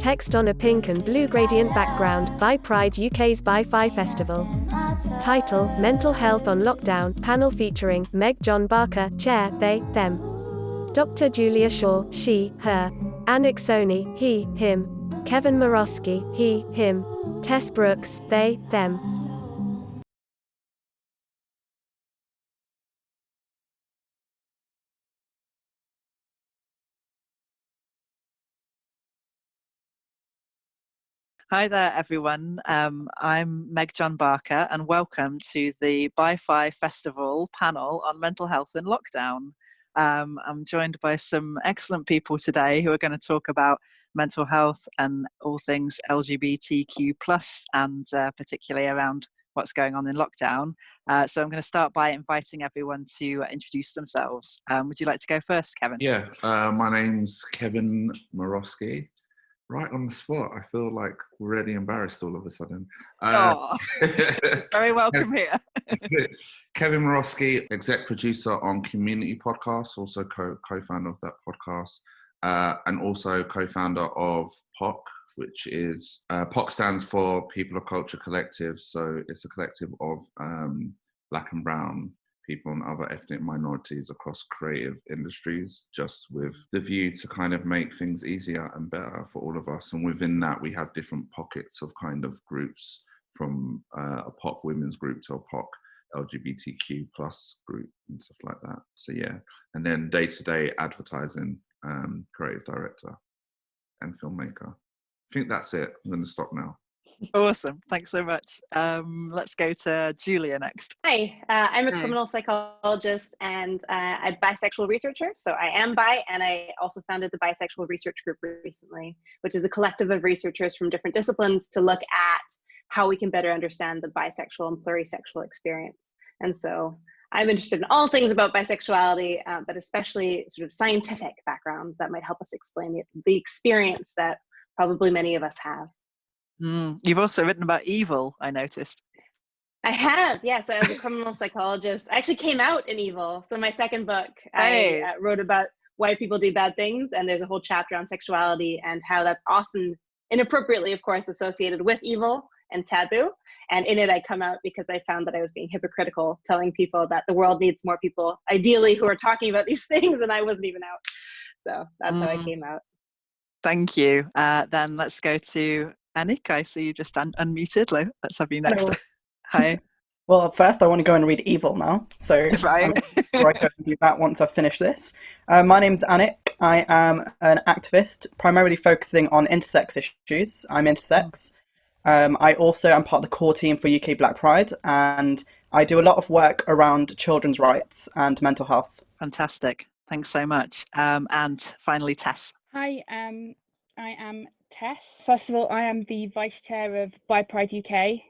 Text on a pink and blue gradient background, by Pride UK's Bi-Fi Festival. Title, Mental Health on Lockdown, panel featuring Meg-John Barker, Chair, They, Them. Dr. Julia Shaw, She, Her. Anick Soni, He, Him. Kevin Morosky, He, Him. Tess Brooks, They, Them. Hi there, everyone. I'm Meg-John Barker, and welcome to the Bi-Fi Festival panel on mental health in lockdown. I'm joined by some excellent people today who are going to talk about mental health and all things LGBTQ+, and particularly around what's going on in lockdown. So I'm going to start by inviting everyone to introduce themselves. Would you like to go first, Kevin? Yeah, my name's Kevin Morosky. Right on the spot. I feel like really embarrassed all of a sudden. Very welcome here. Kevin Morosky, exec producer on Community Podcast, also co-founder of that podcast, and also co-founder of POC, which is, POC stands for People of Culture Collective. So it's a collective of Black and Brown people and other ethnic minorities across creative industries, just with the view to kind of make things easier and better for all of us. And within that, we have different pockets of kind of groups, from a POC women's group to a POC LGBTQ plus group and stuff like that. So yeah, and then day-to-day advertising, creative director and filmmaker. I think that's it. I'm going to stop now. Awesome. Thanks so much. Let's go to Julia next. Hi, I'm a criminal psychologist and a bisexual researcher. So I am bi, and I also founded the Bisexual Research Group recently, which is a collective of researchers from different disciplines to look at how we can better understand the bisexual and plurisexual experience. And so I'm interested in all things about bisexuality, but especially sort of scientific backgrounds that might help us explain the experience that probably many of us have. You've also written about evil, I noticed. I have, yes. I was a criminal psychologist. I actually came out in evil. So my second book, I wrote about why people do bad things, and there's a whole chapter on sexuality and how that's often inappropriately, of course, associated with evil and taboo. And in it, I come out because I found that I was being hypocritical, telling people that the world needs more people, ideally, who are talking about these things, and I wasn't even out. So that's how I came out. Thank you. Then let's go to Anik. I see you just unmuted. Let's have you next. Hello. Hi. Well, first I want to go and read Evil now. So right. Before I go and do that once I've finished this. My name's Anik. I am an activist, primarily focusing on intersex issues. I'm intersex. I also am part of the core team for UK Black Pride, and I do a lot of work around children's rights and mental health. Fantastic. Thanks so much. And finally, Tess. Hi, I am Tess. First of all, I am the Vice Chair of Bi Pride UK,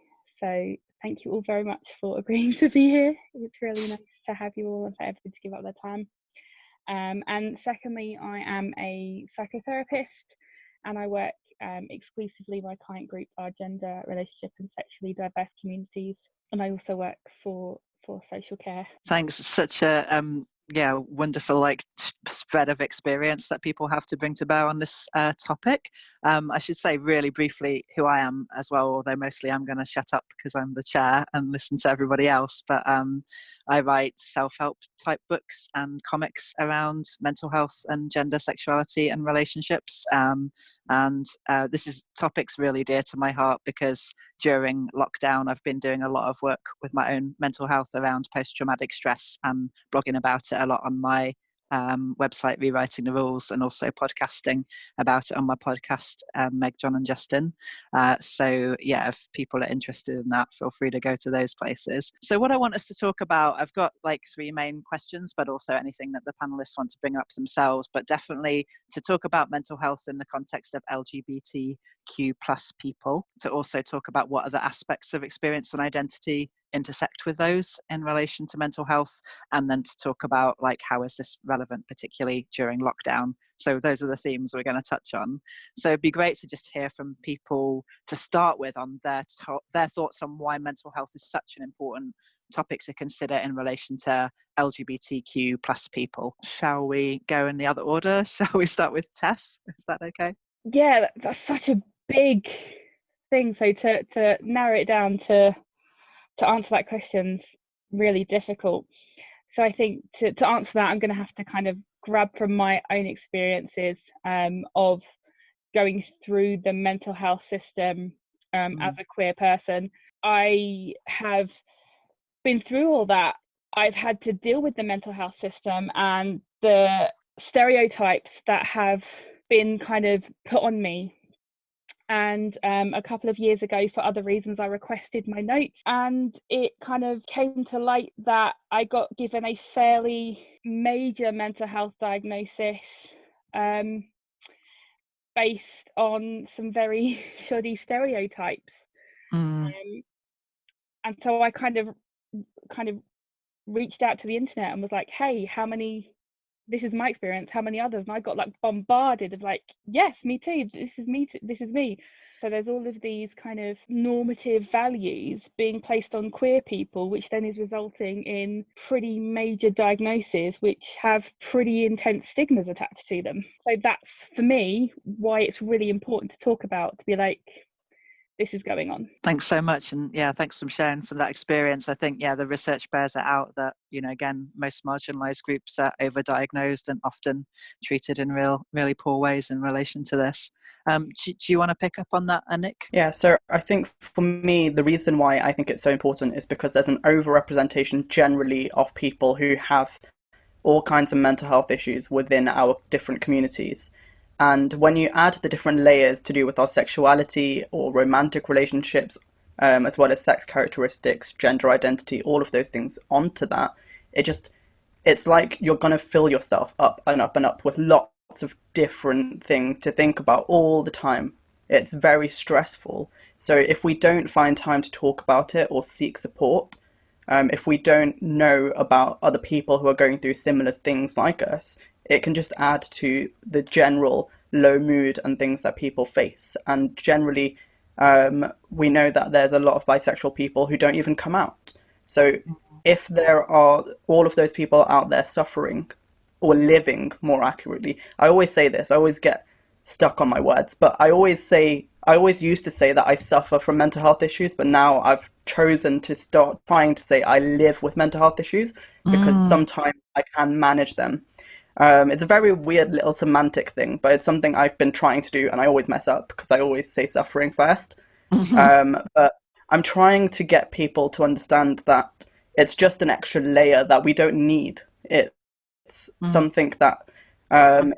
so thank you all very much for agreeing to be here. It's really nice to have you all and for everybody to give up their time. And secondly, I am a psychotherapist, and I work exclusively, my client group are gender, relationship and sexually diverse communities, and I also work for social care. Thanks. Such a wonderful spread of experience that people have to bring to bear on this topic. I should say really briefly who I am as well, although mostly I'm going to shut up because I'm the chair and listen to everybody else. But I write self-help type books and comics around mental health and gender, sexuality and relationships. And this is topics really dear to my heart because during lockdown, I've been doing a lot of work with my own mental health around post-traumatic stress and blogging about it a lot on my website, Rewriting the Rules, and also podcasting about it on my podcast, Meg, John and Justin. So yeah, if people are interested in that, feel free to go to those places. So what I want us to talk about, I've got three main questions, but also anything that the panelists want to bring up themselves, but definitely to talk about mental health in the context of LGBTQ plus people, to also talk about what other aspects of experience and identity intersect with those in relation to mental health, and then to talk about how is this relevant particularly during lockdown. So those are the themes we're going to touch on. So it'd be great to just hear from people to start with on their thoughts on why mental health is such an important topic to consider in relation to LGBTQ plus people. Shall we go in the other order? Shall we start with Tess? Is that okay? yeah, that's such a big thing. So to narrow it down to answer that question's really difficult. So I think to answer that, I'm going to have to kind of grab from my own experiences of going through the mental health system as a queer person. I have been through all that. I've had to deal with the mental health system and the stereotypes that have been kind of put on me. And a couple of years ago, for other reasons, I requested my notes, and it kind of came to light that I got given a fairly major mental health diagnosis based on some very shoddy stereotypes. And so I kind of reached out to the internet and was like, hey, this is my experience, how many others? And I got like bombarded of like, yes, me too, this is me. So there's all of these kind of normative values being placed on queer people, which then is resulting in pretty major diagnoses which have pretty intense stigmas attached to them. So that's, for me, why it's really important to talk about, to be like, this is going on. Thanks so much, and yeah, thanks for sharing from that experience. I think the research bears it out that again, most marginalised groups are overdiagnosed and often treated in really poor ways in relation to this. Do you want to pick up on that, Anik? Yeah, so I think for me, the reason why I think it's so important is because there's an overrepresentation generally of people who have all kinds of mental health issues within our different communities. And when you add the different layers to do with our sexuality or romantic relationships, as well as sex characteristics, gender identity, all of those things onto that, it's like you're going to fill yourself up and up and up with lots of different things to think about all the time. It's very stressful. So if we don't find time to talk about it or seek support, if we don't know about other people who are going through similar things like us, it can just add to the general low mood and things that people face. And generally, we know that there's a lot of bisexual people who don't even come out. So if there are all of those people out there suffering, or living more accurately, I always say this, I always get stuck on my words, but I always used to say that I suffer from mental health issues, but now I've chosen to start trying to say I live with mental health issues, because sometimes I can manage them. It's a very weird little semantic thing, but it's something I've been trying to do, and I always mess up because I always say suffering first. But I'm trying to get people to understand that it's just an extra layer that we don't need. It's something that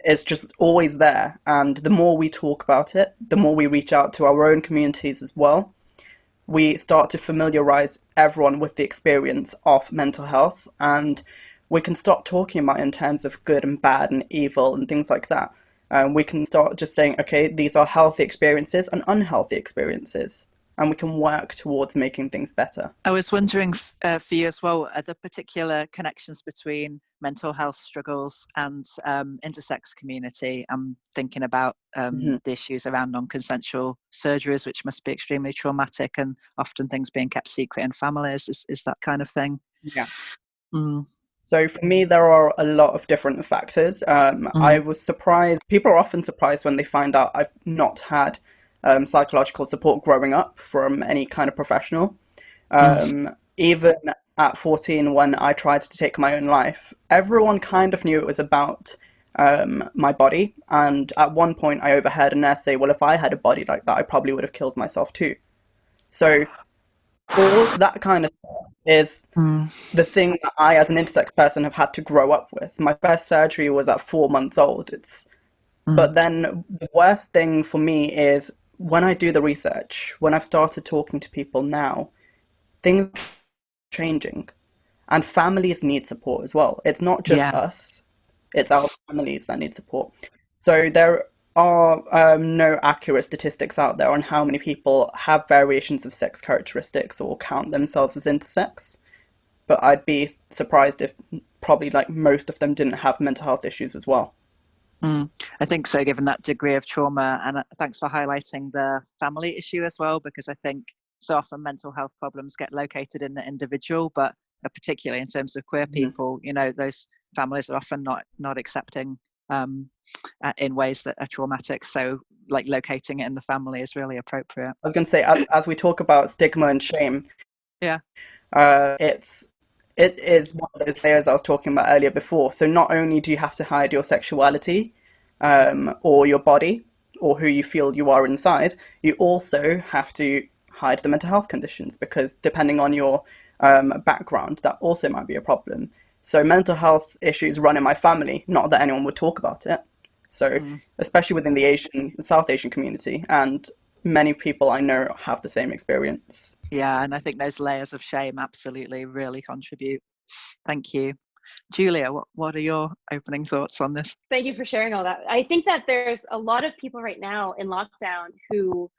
is just always there, and the more we talk about it, the more we reach out to our own communities as well. We start to familiarize everyone with the experience of mental health, and we can stop talking about it in terms of good and bad and evil and things like that. We can start just saying, okay, these are healthy experiences and unhealthy experiences, and we can work towards making things better. I was wondering for you as well, are there particular connections between mental health struggles and intersex community? I'm thinking about the issues around non-consensual surgeries, which must be extremely traumatic, and often things being kept secret in families. Is that kind of thing? Yeah. So for me, there are a lot of different factors. I was surprised. People are often surprised when they find out I've not had psychological support growing up from any kind of professional. Even at 14, when I tried to take my own life, everyone kind of knew it was about my body. And at one point, I overheard a nurse say, well, if I had a body like that, I probably would have killed myself too. So all that kind of stuff is the thing that I, as an intersex person, have had to grow up with. My first surgery was at 4 months old. But then the worst thing for me is when I do the research, when I've started talking to people now, things are changing. And families need support as well. It's not just us. It's our families that need support. So there are no accurate statistics out there on how many people have variations of sex characteristics or count themselves as intersex. But I'd be surprised if probably like most of them didn't have mental health issues as well. I think so, given that degree of trauma. And thanks for highlighting the family issue as well, because I think so often mental health problems get located in the individual, but particularly in terms of queer people, those families are often not accepting in ways that are traumatic. So like locating it in the family is really appropriate. I was going to say, as we talk about stigma and shame, yeah, it is one of those layers I was talking about earlier before. So not only do you have to hide your sexuality or your body or who you feel you are inside, you also have to hide the mental health conditions, because depending on your background, that also might be a problem. So mental health issues run in my family, not that anyone would talk about it. So especially within the South Asian community, and many people I know have the same experience. Yeah, and I think those layers of shame absolutely really contribute. Thank you. Julia, what are your opening thoughts on this? Thank you for sharing all that. I think that there's a lot of people right now in lockdown who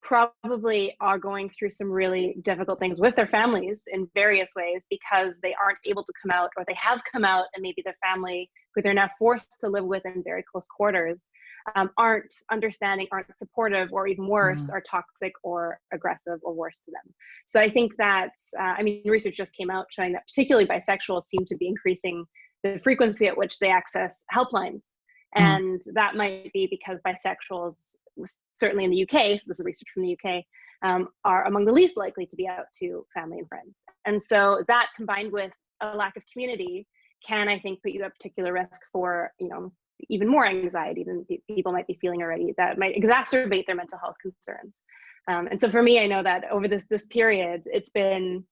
probably are going through some really difficult things with their families in various ways, because they aren't able to come out, or they have come out and maybe their family, who they're now forced to live with in very close quarters, aren't understanding, aren't supportive, or even worse, are toxic or aggressive or worse to them. So I think that, research just came out showing that particularly bisexuals seem to be increasing the frequency at which they access helplines. And that might be because bisexuals, certainly in the UK, so this is research from the UK, are among the least likely to be out to family and friends. And so that, combined with a lack of community, can, I think, put you at particular risk for, even more anxiety than people might be feeling already, that might exacerbate their mental health concerns. And so for me, I know that over this period, it's been,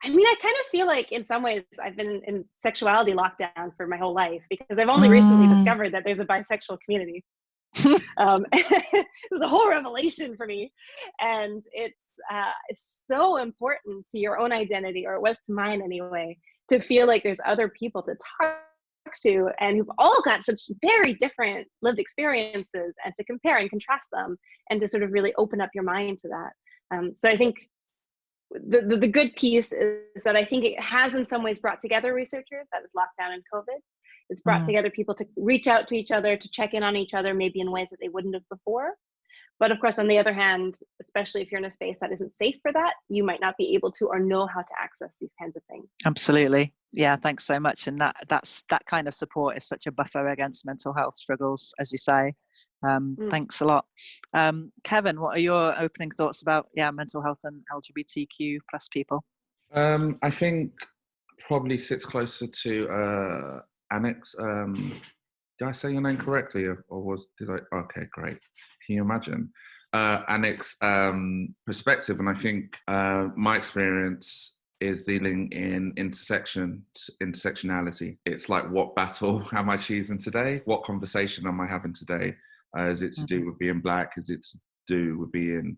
I kind of feel like in some ways I've been in sexuality lockdown for my whole life, because I've only recently discovered that there's a bisexual community. It was a whole revelation for me, and it's so important to your own identity, or it was to mine anyway, to feel like there's other people to talk to, and who've all got such very different lived experiences, and to compare and contrast them, and to sort of really open up your mind to that. So I think the good piece is that I think it has in some ways brought together researchers, that was lockdown and COVID. It's brought together people to reach out to each other, to check in on each other, maybe in ways that they wouldn't have before. But of course, on the other hand, especially if you're in a space that isn't safe for that, you might not be able to or know how to access these kinds of things. Absolutely. Yeah, thanks so much. And that kind of support is such a buffer against mental health struggles, as you say. Thanks a lot. Kevin, what are your opening thoughts about mental health and LGBTQ plus people? I think probably sits closer to Anick's. Did I say your name correctly, or did I? Okay, great. Can you imagine Anick's perspective? And I think my experience is dealing in intersectionality. It's like, what battle am I choosing today? What conversation am I having today? Is it to do with being Black? Is it to do with being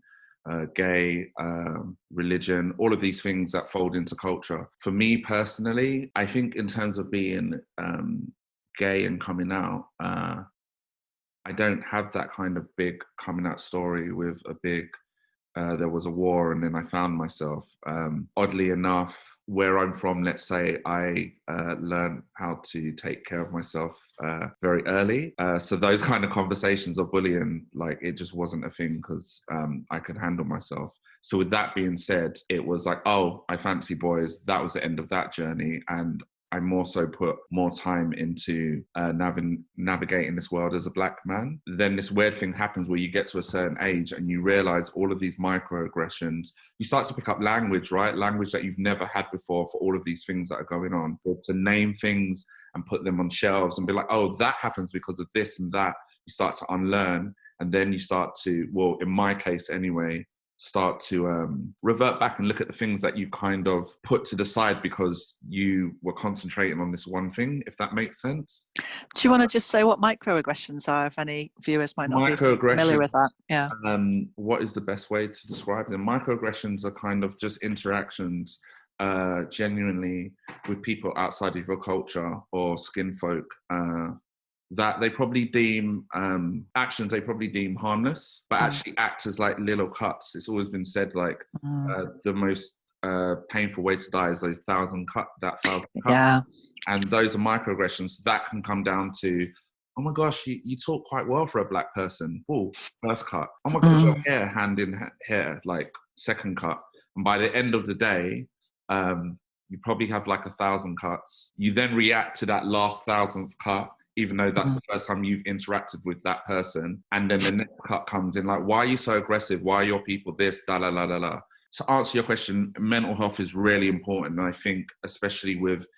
gay, religion, all of these things that fold into culture? For me personally, I think in terms of being gay and coming out, I don't have that kind of big coming out story with a big, there was a war and then I found myself. Oddly enough, where I'm from, let's say, I learned how to take care of myself very early. So those kind of conversations of bullying, like, it just wasn't a thing, because I could handle myself. So with that being said, it was like, oh, I fancy boys. That was the end of that journey. And I more so put more time into navigating this world as a Black man. Then this weird thing happens where you get to a certain age and you realize all of these microaggressions. You start to pick up language, right? Language that you've never had before for all of these things that are going on. But to name things and put them on shelves and be like, oh, that happens because of this and that. You start to unlearn, and then you start to, well, in my case anyway, start to revert back and look at the things that you kind of put to the side because you were concentrating on this one thing, if that makes sense. Do you want to just say what microaggressions are, if any viewers might not be familiar with that? Yeah. What is the best way to describe them? Microaggressions are kind of just interactions genuinely with people outside of your culture or skin folk, that they probably deem actions they probably deem harmless, but actually act as like little cuts. It's always been said, like, the most painful way to die is those 1,000 cuts. Yeah. And those are microaggressions that can come down to, oh my gosh, you talk quite well for a Black person. Oh, first cut. Oh my God, your hair, hand in hair, like second cut. And by the end of the day, you probably have like 1,000 cuts. You then react to that last 1,000th cut even though that's the first time you've interacted with that person. And then the next cut comes in like, why are you so aggressive? Why are your people this, da la la la la? To answer your question, mental health is really important. And I think especially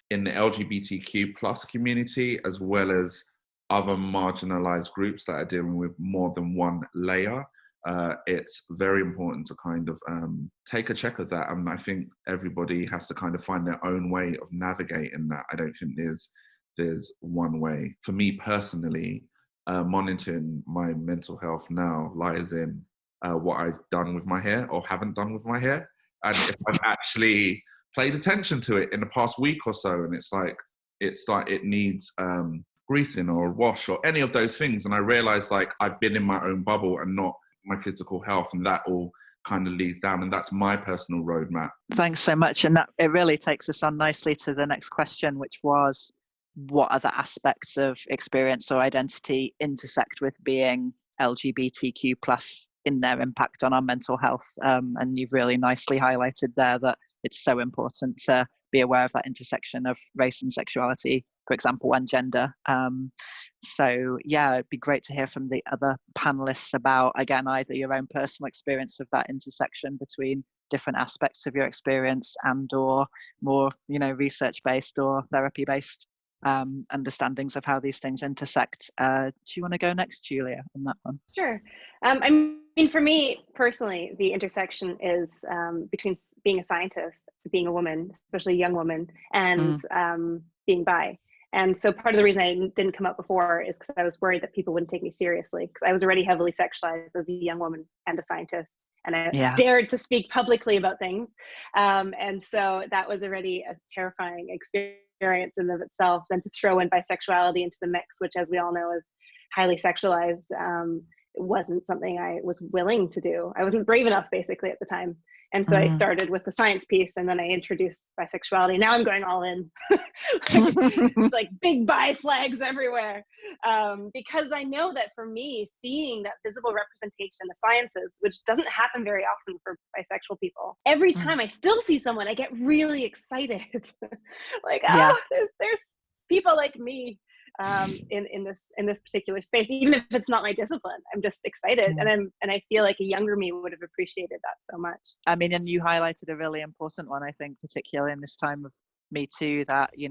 in the LGBTQ plus community, as well as other marginalized groups that are dealing with more than one layer, it's very important to kind of take a check of that. And I think everybody has to kind of find their own way of navigating that. I don't think there's one way. For me personally, monitoring my mental health now lies in what I've done with my hair or haven't done with my hair. And if I've actually paid attention to it in the past week or so, and it's like it needs greasing or a wash or any of those things. And I realized like I've been in my own bubble and not my physical health, and that all kind of leads down, and that's my personal roadmap. Thanks so much. And that it really takes us on nicely to the next question, which was, what other aspects of experience or identity intersect with being LGBTQ plus in their impact on our mental health? And you've really nicely highlighted there that it's so important to be aware of that intersection of race and sexuality, for example, and gender. So yeah, it'd be great to hear from the other panelists about, again, either your own personal experience of that intersection between different aspects of your experience and or more, research-based or therapy-based understandings of how these things intersect. Do you want to go next, Julia, on that one? Sure. I mean, for me personally, the intersection is between being a scientist, being a woman, especially a young woman, and being bi. And so part of the reason I didn't come up before is because I was worried that people wouldn't take me seriously, because I was already heavily sexualized as a young woman and a scientist. And I dared to speak publicly about things. And so that was already a terrifying experience in and of itself. Then to throw in bisexuality into the mix, which as we all know is highly sexualized, it wasn't something I was willing to do. I wasn't brave enough basically at the time. And so I started with the science piece, and then I introduced bisexuality. Now I'm going all in. It's like big bi flags everywhere. Because I know that for me, seeing that visible representation in the sciences, which doesn't happen very often for bisexual people, every time I still see someone, I get really excited. Like, there's people like me in this particular space, even if it's not my discipline. I'm just excited, and I feel like a younger me would have appreciated that so much. I mean, and you highlighted a really important one, I think, particularly in this time of Me Too, that the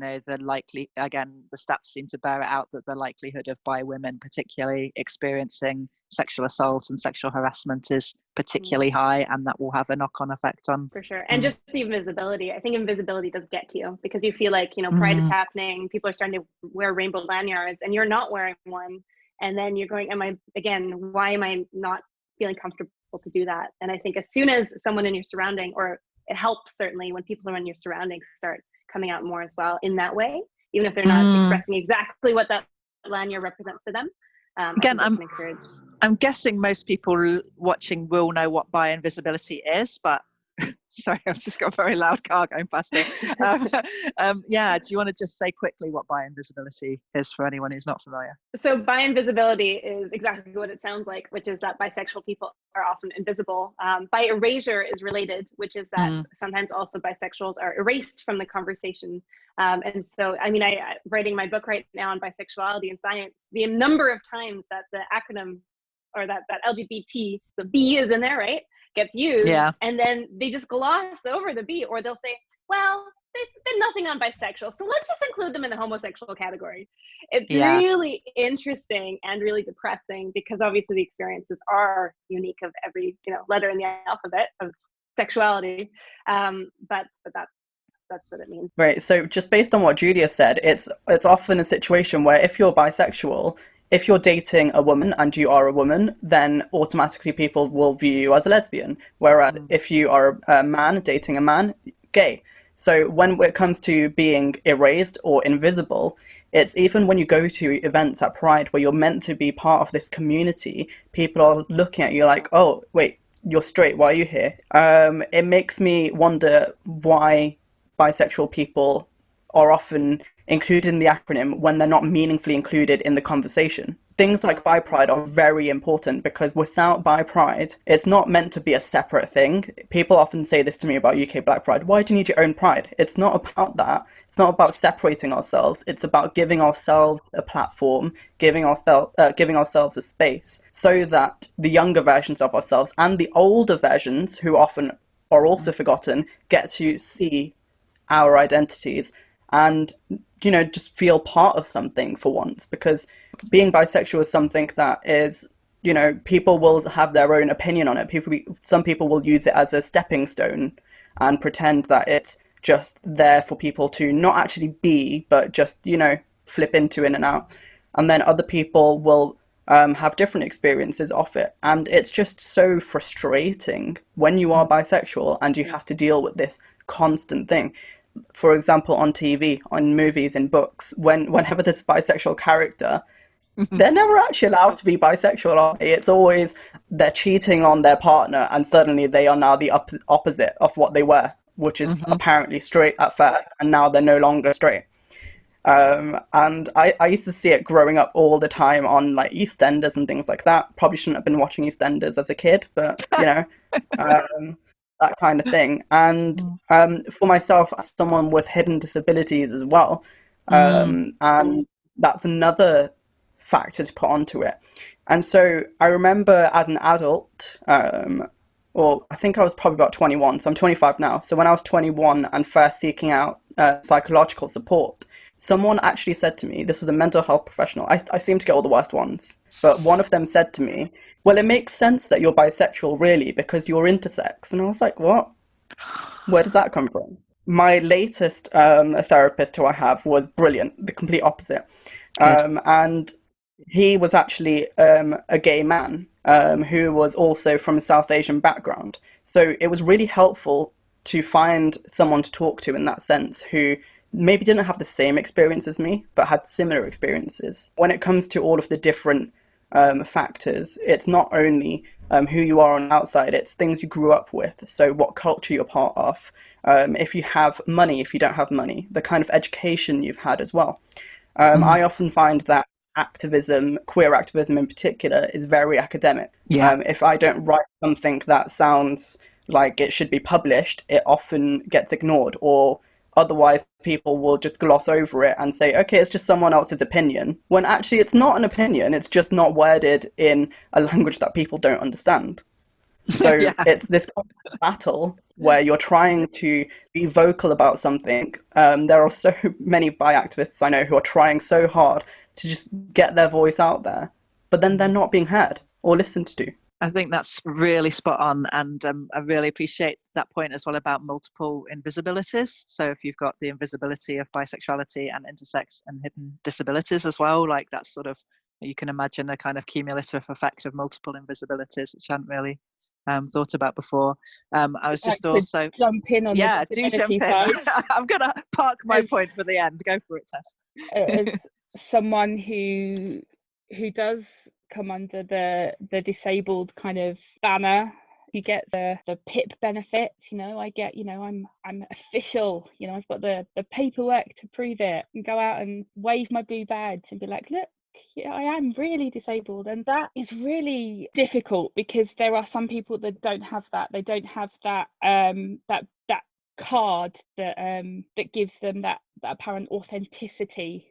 stats seem to bear it out, that the likelihood of bi women particularly experiencing sexual assault and sexual harassment is particularly high, and that will have a knock-on effect on. For sure. And just the invisibility. I think invisibility does get to you, because you feel like, Pride is happening, people are starting to wear rainbow lanyards, and you're not wearing one. And then you're going, why am I not feeling comfortable to do that? And I think as soon as someone in your surrounding, or it helps certainly when people are in your surroundings start coming out more as well in that way, even if they're not expressing exactly what that lanyard represents to them. Again, I'm guessing most people watching will know what bi invisibility is, but sorry, I've just got a very loud car going past it. Do you want to just say quickly what bi invisibility is for anyone who's not familiar? So bi invisibility is exactly what it sounds like, which is that bisexual people are often invisible. Bi erasure is related, which is that sometimes also bisexuals are erased from the conversation. And so, I mean, writing my book right now on bisexuality and science, the number of times that the acronym, or that LGBT, the B is in there, right, gets used, and then they just gloss over the B, or they'll say, well, there's been nothing on bisexual, so let's just include them in the homosexual category. It's really interesting and really depressing, because obviously the experiences are unique of every letter in the alphabet of sexuality, but that's what it means. Right. So just based on what Julia said, it's often a situation where if you're bisexual, if you're dating a woman and you are a woman, then automatically people will view you as a lesbian. Whereas if you are a man dating a man, gay. So when it comes to being erased or invisible, it's even when you go to events at Pride where you're meant to be part of this community, people are looking at you like, oh, wait, you're straight, why are you here? It makes me wonder why bisexual people are often included in the acronym when they're not meaningfully included in the conversation. things like bi pride are very important, because without bi pride, it's not meant to be a separate thing. People often say this to me about UK Black Pride. Why do you need your own pride? It's not about that. It's not about separating ourselves. It's about giving ourselves a platform, giving ourselves a space, so that the younger versions of ourselves and the older versions, who often are also forgotten, get to see our identities and, you know, just feel part of something for once. Because being bisexual is something that is, you know, people will have their own opinion on it. Some people will use it as a stepping stone and pretend that it's just there for people to not actually be, but just, you know, flip into in and out. And then other people will have different experiences of it. And it's just so frustrating when you are bisexual and you have to deal with this constant thing. For example, on TV, on movies, in books, whenever there's a bisexual character, they're never actually allowed to be bisexual, are they? It's always they're cheating on their partner and suddenly they are now the opposite of what they were, which is apparently straight at first, and now they're no longer straight. And I used to see it growing up all the time on like EastEnders and things like that. Probably shouldn't have been watching EastEnders as a kid, but you know, that kind of thing. And for myself, as someone with hidden disabilities as well, and that's another factor to put onto it. And so I remember as an adult, or I think I was probably about 21, so I'm 25 now. So when I was 21 and first seeking out psychological support, someone actually said to me, this was a mental health professional, I seem to get all the worst ones, but one of them said to me, well, it makes sense that you're bisexual, really, because you're intersex. And I was like, what? Where does that come from? My latest therapist who I have was brilliant, the complete opposite. And he was actually a gay man who was also from a South Asian background. So it was really helpful to find someone to talk to in that sense, who maybe didn't have the same experience as me, but had similar experiences. When it comes to all of the different factors, it's not only who you are on the outside, it's things you grew up with. So what culture you're part of, if you have money, if you don't have money, the kind of education you've had as well. I often find that activism, queer activism in particular, is very academic. If I don't write something that sounds like it should be published, it often gets ignored, or otherwise people will just gloss over it and say, okay, it's just someone else's opinion, when actually it's not an opinion, it's just not worded in a language that people don't understand. So it's this battle where you're trying to be vocal about something. There are so many bi activists I know who are trying so hard to just get their voice out there, but then they're not being heard or listened to. I think that's really spot on, and I really appreciate that point as well about multiple invisibilities. So if you've got the invisibility of bisexuality and intersex and hidden disabilities as well, like that's sort of, you can imagine a kind of cumulative effect of multiple invisibilities, which I hadn't really thought about before. I was just also jump in on the do jump in. I'm gonna park my point for the end. Go for it, Tess. As someone who does come under the disabled kind of banner, you get the PIP benefits, you know, I get, you know, I'm official, you know, I've got the paperwork to prove it, and go out and wave my blue badge and be like, look, yeah, I am really disabled. And that is really difficult, because there are some people that don't have that. They don't have that that card that gives them that apparent authenticity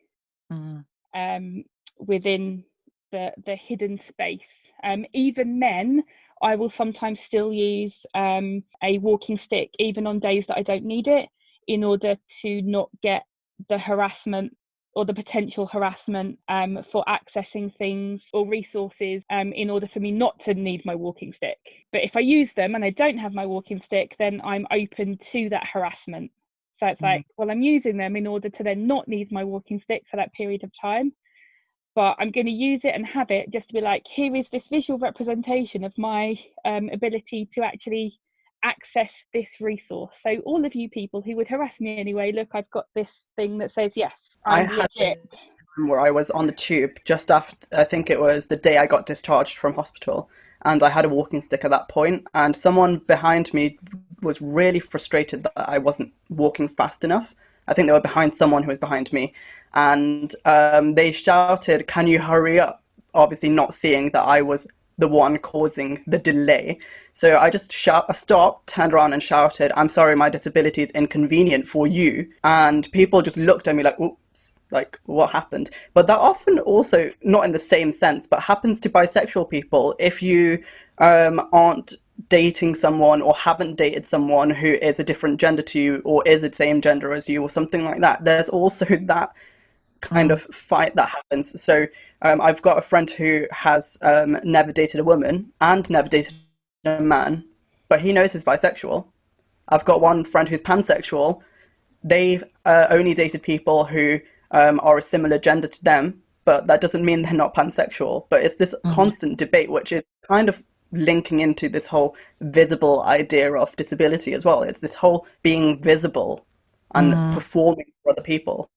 within the hidden space. Even men, I will sometimes still use a walking stick, even on days that I don't need it, in order to not get the harassment or the potential harassment for accessing things or resources, in order for me not to need my walking stick. But if I use them and I don't have my walking stick, then I'm open to that harassment. So it's like, well, I'm using them in order to then not need my walking stick for that period of time. But I'm going to use it and have it just to be like, here is this visual representation of my ability to actually access this resource. So all of you people who would harass me anyway, look, I've got this thing that says, yes, I'm legit. Where I was on the tube just after, I think it was the day I got discharged from hospital, and I had a walking stick at that point, and someone behind me was really frustrated that I wasn't walking fast enough. I think they were behind someone who was behind me, and they shouted, "Can you hurry up?" obviously not seeing that I was the one causing the delay. So I just stopped, turned around and shouted, "I'm sorry, my disability is inconvenient for you." And people just looked at me like, "Oops, like what happened?" But that often also, not in the same sense, but happens to bisexual people. If you aren't dating someone or haven't dated someone who is a different gender to you or is the same gender as you or something like that, there's also that kind of fight that happens. So I've got a friend who has never dated a woman and never dated a man, but he knows he's bisexual. I've got one friend who's pansexual. They've only dated people who are a similar gender to them, but that doesn't mean they're not pansexual. But it's this constant debate, which is kind of linking into this whole visible idea of disability as well. It's this whole being visible and performing for other people.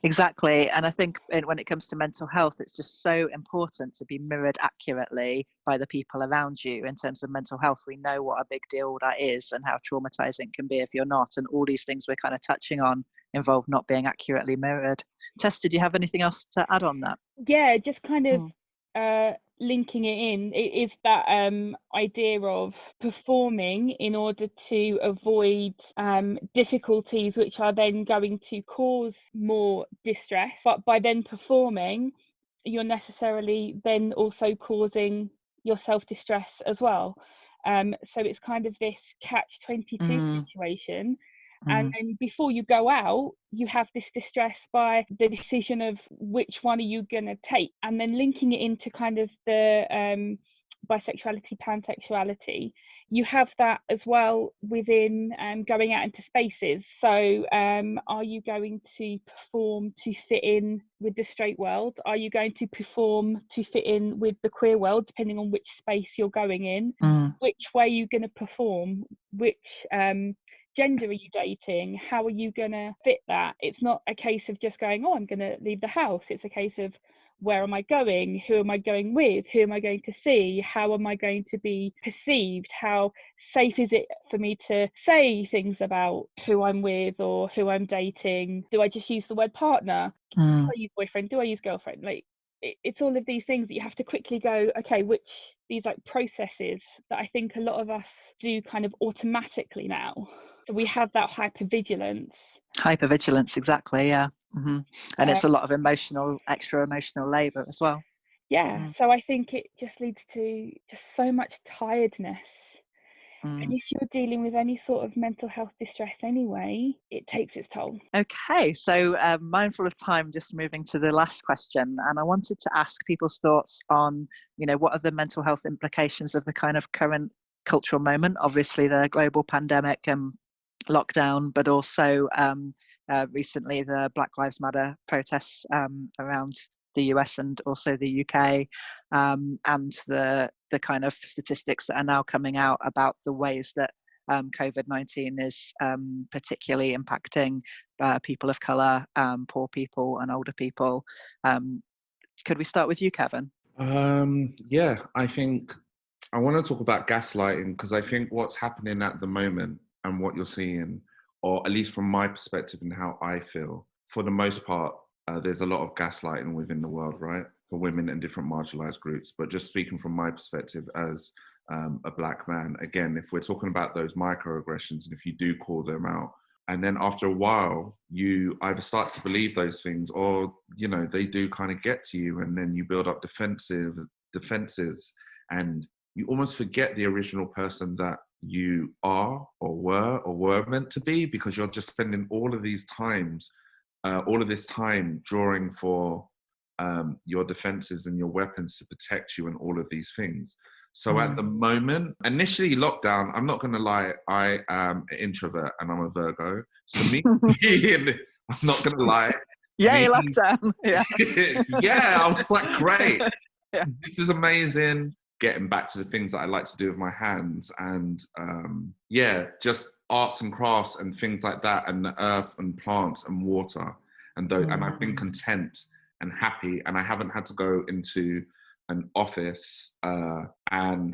Exactly. And I think when it comes to mental health, it's just so important to be mirrored accurately by the people around you. In terms of mental health, we know what a big deal that is and how traumatizing it can be if you're not. And all these things we're kind of touching on involve not being accurately mirrored. Tess, did you have anything else to add on that? Yeah, just kind of linking it in, it is that idea of performing in order to avoid difficulties which are then going to cause more distress, but by then performing you're necessarily then also causing yourself distress as well. So it's kind of this catch-22 situation. And then before you go out, you have this distress by the decision of which one are you going to take, and then linking it into kind of the bisexuality, pansexuality. You have that as well within going out into spaces. So are you going to perform to fit in with the straight world? Are you going to perform to fit in with the queer world, depending on which space you're going in? Which way are you going to perform? Which gender are you dating? How are you going to fit that? It's not a case of just going, oh, I'm going to leave the house. It's a case of, where am I going? Who am I going with? Who am I going to see? How am I going to be perceived? How safe is it for me to say things about who I'm with or who I'm dating? Do I just use the word partner? Do I use boyfriend? Do I use girlfriend? Like, it's all of these things that you have to quickly go, okay, which these like processes that I think a lot of us do kind of automatically now. So we have that hypervigilance. Hypervigilance, exactly, yeah. And it's a lot of extra emotional labour as well. Yeah, so I think it just leads to just so much tiredness. And if you're dealing with any sort of mental health distress anyway, it takes its toll. Okay, so mindful of time, just moving to the last question. And I wanted to ask people's thoughts on, what are the mental health implications of the kind of current cultural moment? Obviously, the global pandemic and lockdown, but also recently the Black Lives Matter protests around the US and also the UK, and the kind of statistics that are now coming out about the ways that COVID-19 is particularly impacting people of colour, poor people and older people. Could we start with you, Kevin? Yeah, I think I want to talk about gaslighting, because I think what's happening at the moment and what you're seeing, or at least from my perspective and how I feel, for the most part, there's a lot of gaslighting within the world, right? For women and different marginalized groups. But just speaking from my perspective as a Black man, again, if we're talking about those microaggressions, and if you do call them out, and then after a while, you either start to believe those things, or, they do kind of get to you, and then you build up defenses, and you almost forget the original person that you are or were meant to be, because you're just spending all of this time drawing for your defenses and your weapons to protect you and all of these things. So at the moment, initially lockdown, I'm not going to lie, I am an introvert and I'm a Virgo. So I'm not going to lie. Yay, lockdown. Yeah. Yeah, I was like, great. Yeah. This is amazing. Getting back to the things that I like to do with my hands, and just arts and crafts and things like that, and the earth and plants and water, and and I've been content and happy, and I haven't had to go into an office and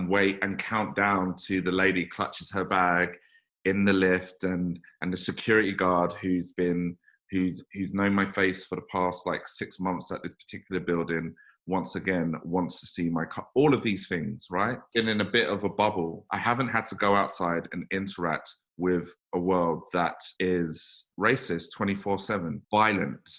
wait and count down to the lady clutches her bag in the lift, and the security guard who's been who's known my face for the past like 6 months at this particular building, once again wants to see all of these things, right? And in a bit of a bubble, I haven't had to go outside and interact with a world that is racist 24/7, violent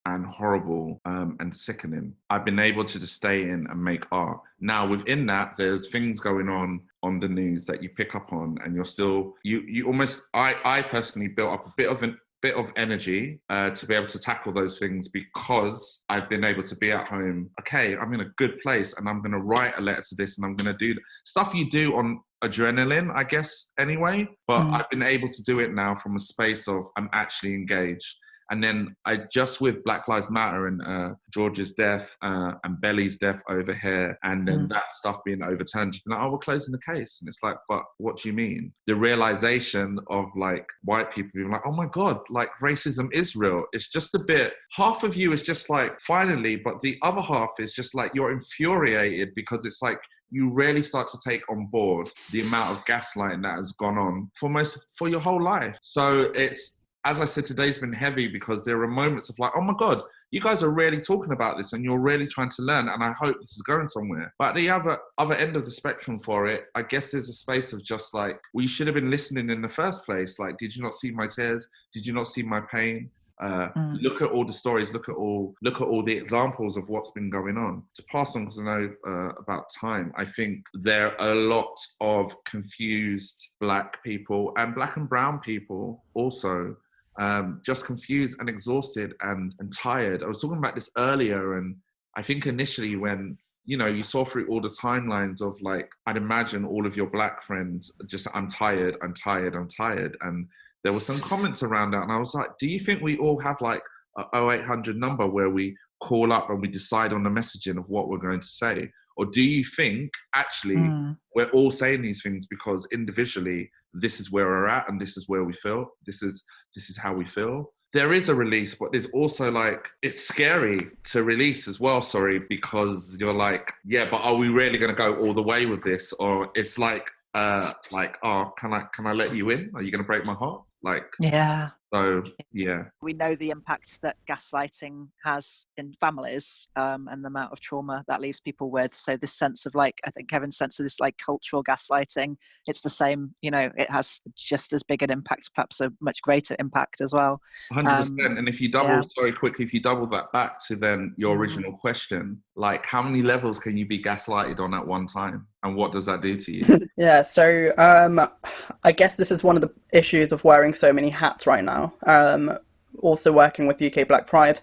and horrible and sickening. I've been able to just stay in and make art. Now, within that, there's things going on the news that you pick up on, and you're still, you almost, I personally built up a bit of energy to be able to tackle those things, because I've been able to be at home. Okay, I'm in a good place, and I'm going to write a letter to this, and I'm going to do stuff you do on adrenaline, I guess, anyway. But I've been able to do it now from a space of I'm actually engaged. And then with Black Lives Matter and George's death and Belly's death over here, and then that stuff being overturned, just been like, oh, we're closing the case. And it's like, but what do you mean? The realization of like white people being like, oh my God, like racism is real. It's just a bit, half of you is just like, finally, but the other half is just like, you're infuriated because it's like, you really start to take on board the amount of gaslighting that has gone on for your whole life. So it's, as I said, today's been heavy because there are moments of like, oh my God, you guys are really talking about this and you're really trying to learn, and I hope this is going somewhere. But at the other end of the spectrum for it, I guess there's a space of just like, we should have been listening in the first place. Like, did you not see my tears? Did you not see my pain? Look at all the stories, look at all the examples of what's been going on. To pass on, because I know about time, I think there are a lot of confused Black people and Black and brown people also, just confused and exhausted and tired. I was talking about this earlier, and I think initially when, you know, you saw through all the timelines of like, I'd imagine all of your Black friends just, I'm tired. And there were some comments around that, and I was like, do you think we all have like a 0800 number where we call up and we decide on the messaging of what we're going to say? Or do you think actually we're all saying these things because individually this is where we're at and this is where we feel, this is how we feel? There is a release, but there's also like, it's scary to release as well, because you're like, yeah, but are we really going to go all the way with this? Or it's like, oh, can I let you in? Are you going to break my heart? Like, yeah. So, yeah. We know the impact that gaslighting has in families, and the amount of trauma that leaves people with. So this sense of like, I think Kevin's sense of this like cultural gaslighting, it's the same, you know, it has just as big an impact, perhaps a much greater impact as well. 100%. And if you double that back to then your original question, like how many levels can you be gaslighted on at one time? And what does that do to you? Yeah, so I guess this is one of the issues of wearing so many hats right now. Also working with UK Black Pride,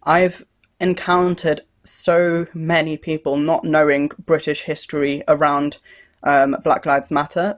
I've encountered so many people not knowing British history around Black Lives Matter.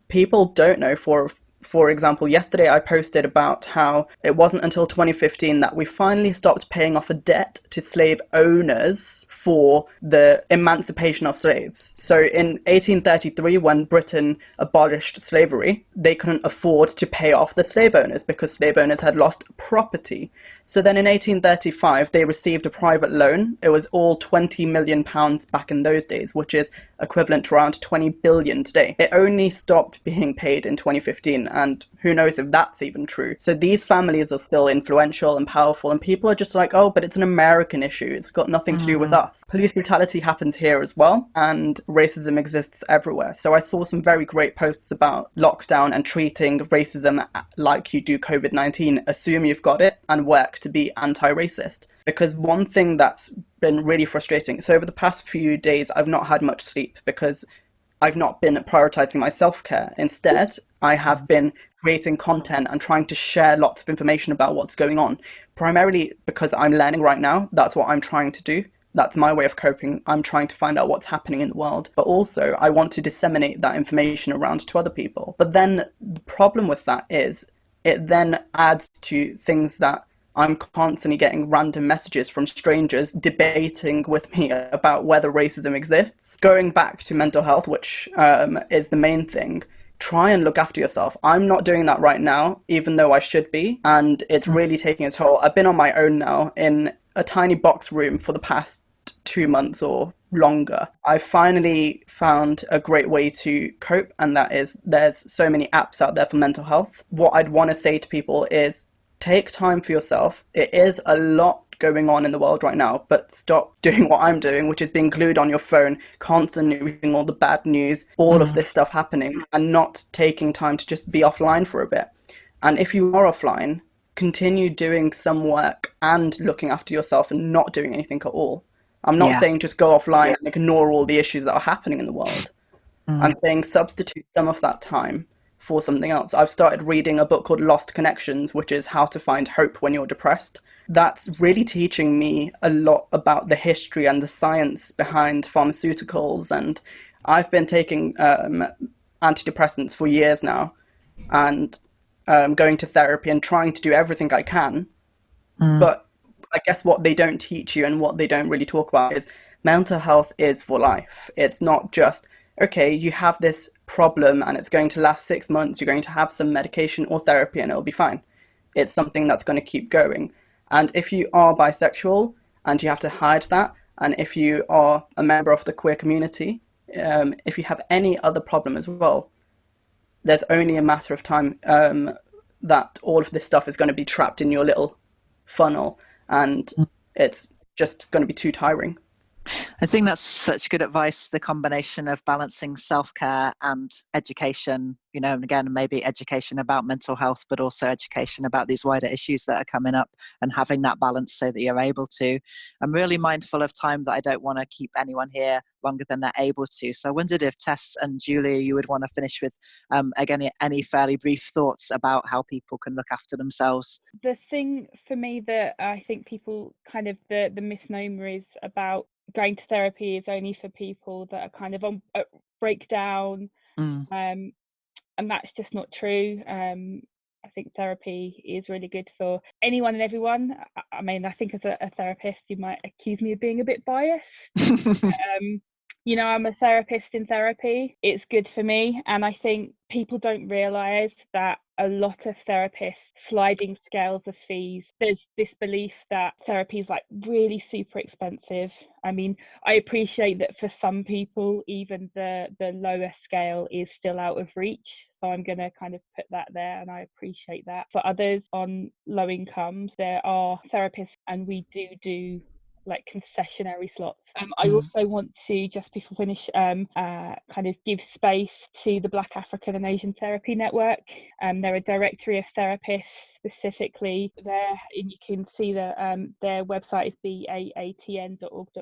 People don't know, for example, yesterday I posted about how it wasn't until 2015 that we finally stopped paying off a debt to slave owners for the emancipation of slaves. So in 1833, when Britain abolished slavery, they couldn't afford to pay off the slave owners because slave owners had lost property. So then in 1835, they received a private loan. It was all £20 million back in those days, which is equivalent to around 20 billion today. It only stopped being paid in 2015, and who knows if that's even true. So these families are still influential and powerful, and people are just like, oh, but it's an American issue. It's got nothing to do with us. Police brutality happens here as well, and racism exists everywhere. So I saw some very great posts about lockdown and treating racism like you do COVID-19. Assume you've got it and work to be anti-racist. Because one thing that's been really frustrating, so over the past few days, I've not had much sleep because I've not been prioritizing my self-care. Instead, I have been creating content and trying to share lots of information about what's going on. Primarily because I'm learning right now. That's what I'm trying to do. That's my way of coping. I'm trying to find out what's happening in the world. But also, I want to disseminate that information around to other people. But then the problem with that is it then adds to things that I'm constantly getting random messages from strangers debating with me about whether racism exists. Going back to mental health, which is the main thing, try and look after yourself. I'm not doing that right now, even though I should be, and it's really taking a toll. I've been on my own now in a tiny box room for the past 2 months or longer. I finally found a great way to cope, and that is there's so many apps out there for mental health. What I'd want to say to people is, take time for yourself. It is a lot going on in the world right now, but stop doing what I'm doing, which is being glued on your phone, constantly reading all the bad news, all of this stuff happening, and not taking time to just be offline for a bit. And if you are offline, continue doing some work and looking after yourself and not doing anything at all. I'm not saying just go offline and ignore all the issues that are happening in the world. I'm saying substitute some of that time for something else. I've started reading a book called Lost Connections, which is how to find hope when you're depressed. That's really teaching me a lot about the history and the science behind pharmaceuticals. And I've been taking antidepressants for years now, and going to therapy and trying to do everything I can. But I guess what they don't teach you and what they don't really talk about is mental health is for life. It's not just, okay, you have this problem and it's going to last 6 months, you're going to have some medication or therapy and it'll be fine. It's something that's going to keep going. And if you are bisexual and you have to hide that, and if you are a member of the queer community, if you have any other problem as well, there's only a matter of time that all of this stuff is going to be trapped in your little funnel, and it's just going to be too tiring. I think that's such good advice, the combination of balancing self-care and education, and again, maybe education about mental health, but also education about these wider issues that are coming up, and having that balance so that you're able to. I'm really mindful of time, that I don't want to keep anyone here longer than they're able to. So I wondered if Tess and Julia, you would want to finish with, again, any fairly brief thoughts about how people can look after themselves. The thing for me that I think people kind of, the misnomer is about going to therapy is only for people that are kind of on breakdown, and that's just not true. I think therapy is really good for anyone and everyone. I mean, I think as a therapist, you might accuse me of being a bit biased. I'm a therapist in therapy. It's good for me. And I think people don't realise that a lot of therapists sliding scales of fees. There's this belief that therapy is like really super expensive. I mean, I appreciate that for some people, even the lower scale is still out of reach. So I'm going to kind of put that there, and I appreciate that. For others on low incomes, there are therapists, and we do like concessionary slots. I also want to, just before we finish, kind of give space to the Black African and Asian Therapy Network. They're a directory of therapists specifically there, and you can see that their website is baatn.org.uk,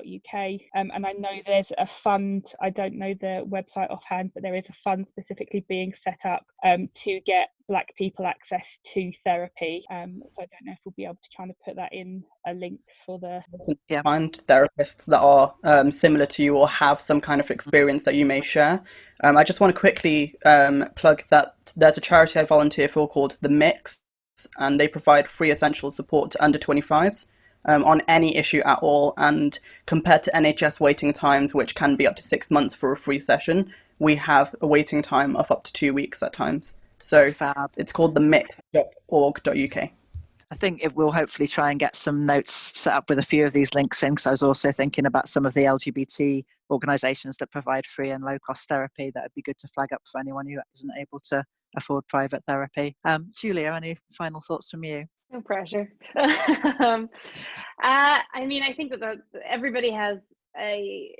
and I know there's a fund, I don't know the website offhand, but there is a fund specifically being set up to get Black people access to therapy. So I don't know if we'll be able to try and put that in a link for the... Find therapists that are similar to you or have some kind of experience that you may share. I just want to quickly plug that there's a charity I volunteer for called The Mix, and they provide free essential support to under 25s on any issue at all. And compared to NHS waiting times, which can be up to 6 months for a free session, we have a waiting time of up to 2 weeks at times. So Fab. It's called themix.org.uk. I think it will hopefully try and get some notes set up with a few of these links in, because I was also thinking about some of the LGBT organisations that provide free and low-cost therapy. That would be good to flag up for anyone who isn't able to afford private therapy. Julia, any final thoughts from you? No pressure. I mean, I think that everybody has a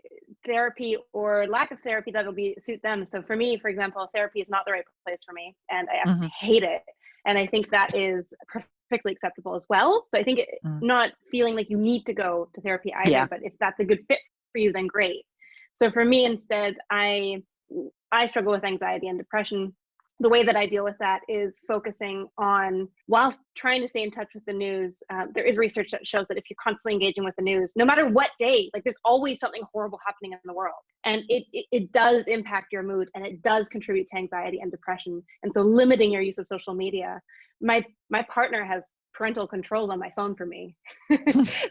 therapy or lack of therapy that'll suit them. So for me, for example, therapy is not the right place for me, and I absolutely hate it. And I think that is perfectly acceptable as well. So I think not feeling like you need to go to therapy either, but if that's a good fit for you, then great. So for me, instead, I struggle with anxiety and depression. The way that I deal with that is focusing on, whilst trying to stay in touch with the news, there is research that shows that if you're constantly engaging with the news, no matter what day, like there's always something horrible happening in the world. And it does impact your mood, and it does contribute to anxiety and depression. And so limiting your use of social media. My partner has parental controls on my phone for me.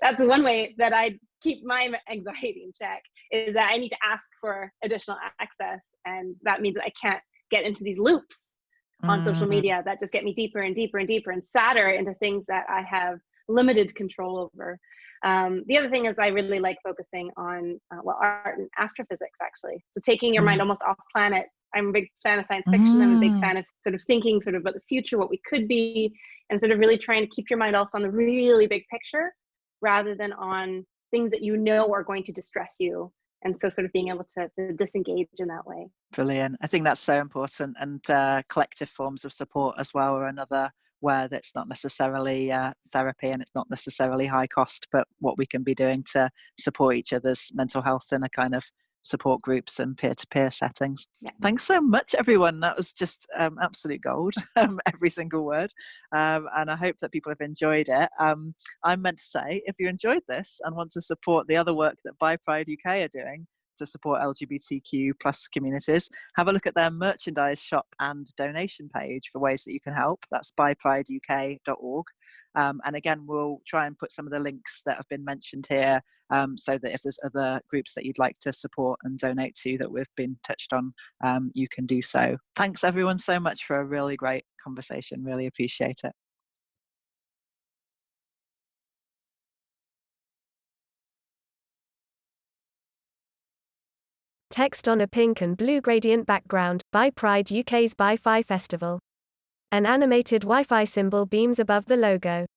That's one way that I keep my anxiety in check, is that I need to ask for additional access. And that means that I can't get into these loops on social media that just get me deeper and deeper and deeper and sadder into things that I have limited control over. The other thing is I really like focusing on art and astrophysics, actually. So taking your mind almost off planet I'm a big fan of science fiction. I'm a big fan of sort of thinking sort of about the future, what we could be, and sort of really trying to keep your mind also on the really big picture rather than on things that you know are going to distress you. And so sort of being able to disengage in that way. Brilliant. I think that's so important. And collective forms of support as well are another where that's not necessarily therapy and it's not necessarily high cost, but what we can be doing to support each other's mental health in a kind of support groups and peer-to-peer settings. Yeah. Thanks so much, everyone. That was just absolute gold, every single word. And I hope that people have enjoyed it. I'm meant to say, if you enjoyed this and want to support the other work that By Pride UK are doing to support LGBTQ plus communities, have a look at their merchandise shop and donation page for ways that you can help. That's byprideuk.org. And again, we'll try and put some of the links that have been mentioned here so that if there's other groups that you'd like to support and donate to that we've been touched on, you can do so. Thanks everyone so much for a really great conversation. Really appreciate it. Text on a pink and blue gradient background, by Pride UK's By Fi Festival. An animated Wi-Fi symbol beams above the logo.